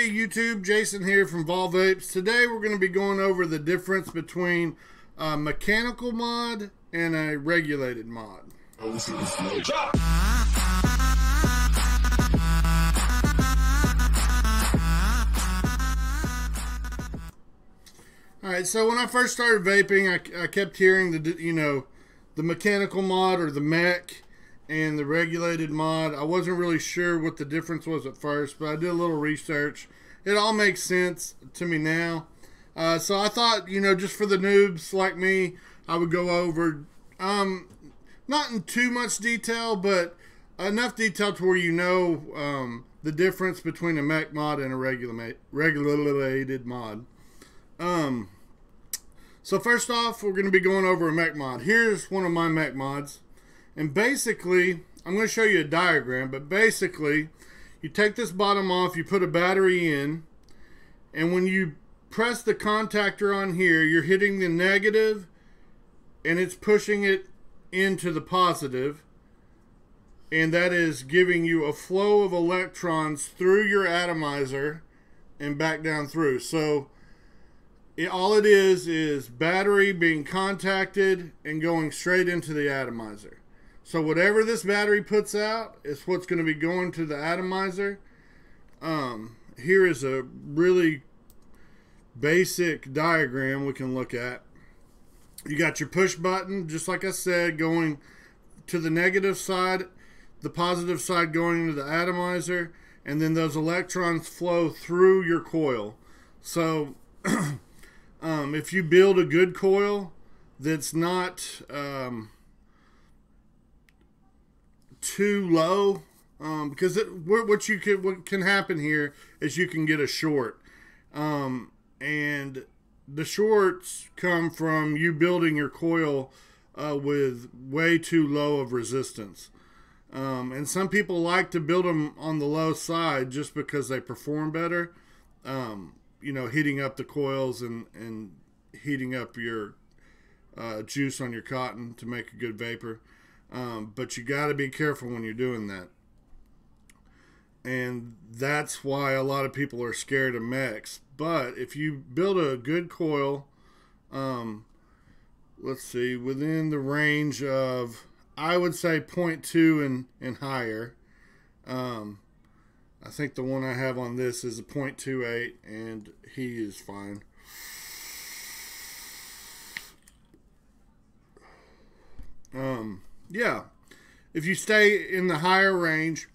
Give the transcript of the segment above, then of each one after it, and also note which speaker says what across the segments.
Speaker 1: Hey YouTube, Jason here from Vapes. Today we're going to be going over the difference between a mechanical mod and a regulated mod. Alright, so when I first started vaping, I kept hearing the mechanical mod or the Mech and the regulated mod. I wasn't really sure what the difference was at first, but I did a little research. It all makes sense to me now. So I thought, just for the noobs like me, I would go over, not in too much detail, but enough detail to where the difference between a Mech mod and a regulated mod. So first off, we're going to be going over a Mech mod. Here's one of my Mech mods. And basically, I'm going to show you a diagram, but basically, you take this bottom off, you put a battery in, and when you press the contactor on here, you're hitting the negative, and it's pushing it into the positive, and that is giving you a flow of electrons through your atomizer and back down through. So, all it is battery being contacted and going straight into the atomizer. So whatever this battery puts out is what's going to be going to the atomizer. Here is a really basic diagram we can look at. You got your push button, just like I said, going to the negative side, the positive side going into the atomizer, and then those electrons flow through your coil. So if you build a good coil that's not too low, because what can happen here is you can get a short, and the shorts come from you building your coil with way too low of resistance, and some people like to build them on the low side just because they perform better, heating up the coils and heating up your juice on your cotton to make a good vapor. But you got to be careful when you're doing that. And that's why a lot of people are scared of mechs. But if you build a good coil, let's see, within the range of, I would say 0.2 and higher. I think the one I have on this is a 0.28, and he is fine. Yeah, if you stay in the higher range,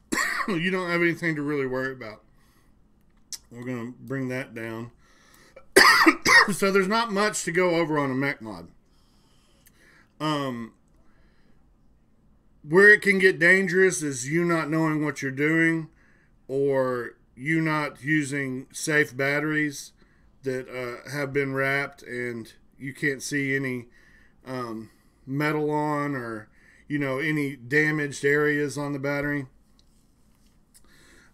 Speaker 1: you don't have anything to really worry about. We're going to bring that down. So there's not much to go over on a Mech mod. Where it can get dangerous is you not knowing what you're doing, or you not using safe batteries that have been wrapped and you can't see any metal on, or any damaged areas on the battery.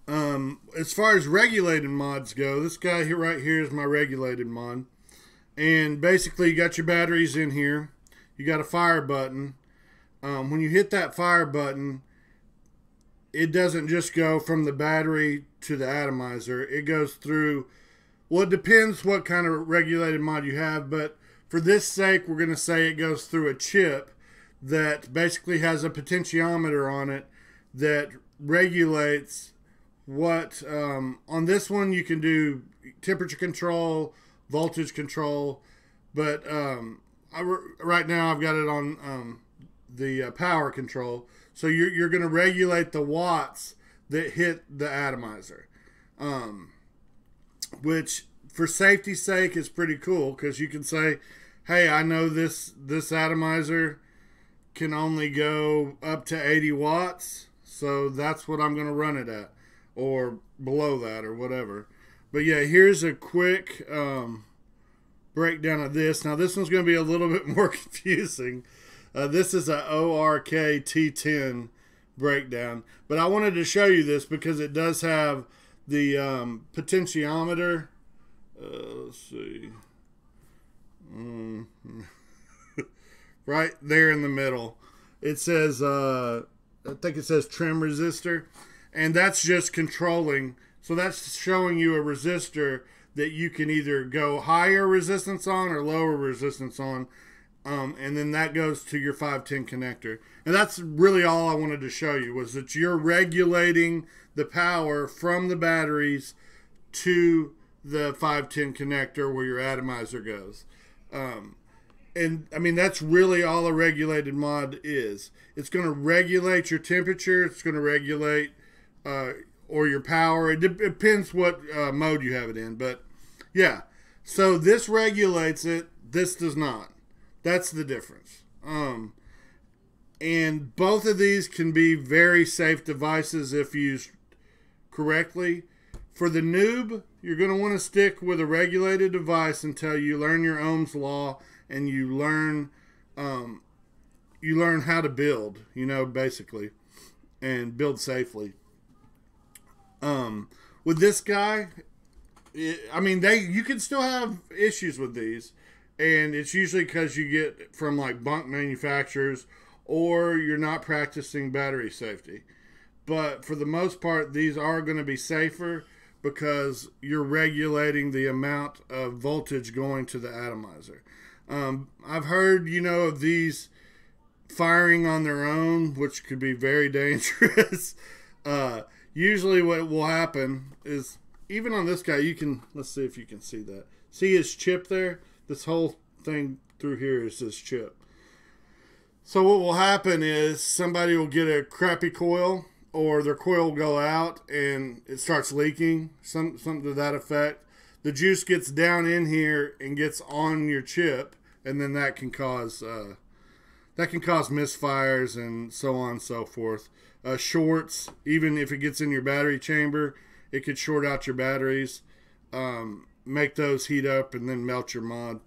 Speaker 1: As far as regulated mods go, this guy here right here is my regulated mod. And basically you got your batteries in here. You got a fire button. When you hit that fire button, it doesn't just go from the battery to the atomizer. It goes through, well, it depends what kind of regulated mod you have, but for this sake, we're going to say it goes through a chip that basically has a potentiometer on it that regulates what, on this one you can do temperature control, voltage control, but right now I've got it on the power control. So you're going to regulate the watts that hit the atomizer, which for safety's sake is pretty cool, because you can say, hey, I know this atomizer can only go up to 80 watts, so that's what I'm going to run it at, or below that, or whatever. But yeah, here's a quick breakdown of this. Now this one's going to be a little bit more confusing. This is a ORK T10 breakdown, but I wanted to show you this because it does have the potentiometer. Let's see. Right there in the middle. It says, I think it says trim resistor, and that's just controlling So that's showing you a resistor that you can either go higher resistance on or lower resistance on. And then that goes to your 510 connector. And that's really all I wanted to show you, was that you're regulating the power from the batteries to the 510 connector where your atomizer goes. And I mean, that's really all a regulated mod is. It's going to regulate your temperature. It's going to regulate or your power. It depends what mode you have it in. But yeah, so this regulates it. This does not. That's the difference. And both of these can be very safe devices if used correctly. For the noob, you're going to want to stick with a regulated device until you learn your Ohm's law and you learn how to build, basically, and build safely. With this guy, you can still have issues with these. And it's usually because you get from like bunk manufacturers or you're not practicing battery safety. But for the most part, these are going to be safer because you're regulating the amount of voltage going to the atomizer. I've heard, of these firing on their own, which could be very dangerous. Usually what will happen is, even on this guy, let's see if you can see that. See his chip there? This whole thing through here is this chip. So what will happen is somebody will get a crappy coil, or their coil will go out and it starts leaking, something to that effect. The juice gets down in here and gets on your chip, and then that can cause misfires and so on and so forth. Shorts, even if it gets in your battery chamber, it could short out your batteries. Make those heat up and then melt your mod.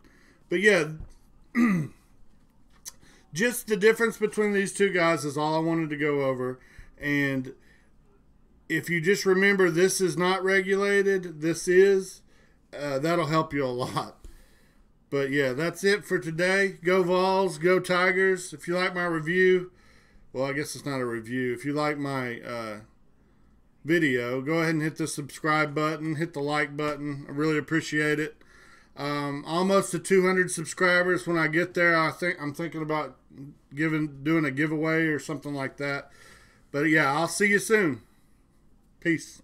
Speaker 1: But yeah, just the difference between these two guys is all I wanted to go over. And if you just remember, this is not regulated, this is, that'll help you a lot. But yeah, that's it for today. Go Vols, go Tigers. If you like my review, well, I guess it's not a review. If you like my video, go ahead and hit the subscribe button, hit the like button. I really appreciate it. Almost to 200 subscribers. When I get there, I'm thinking about doing a giveaway or something like that. But yeah, I'll see you soon. Peace.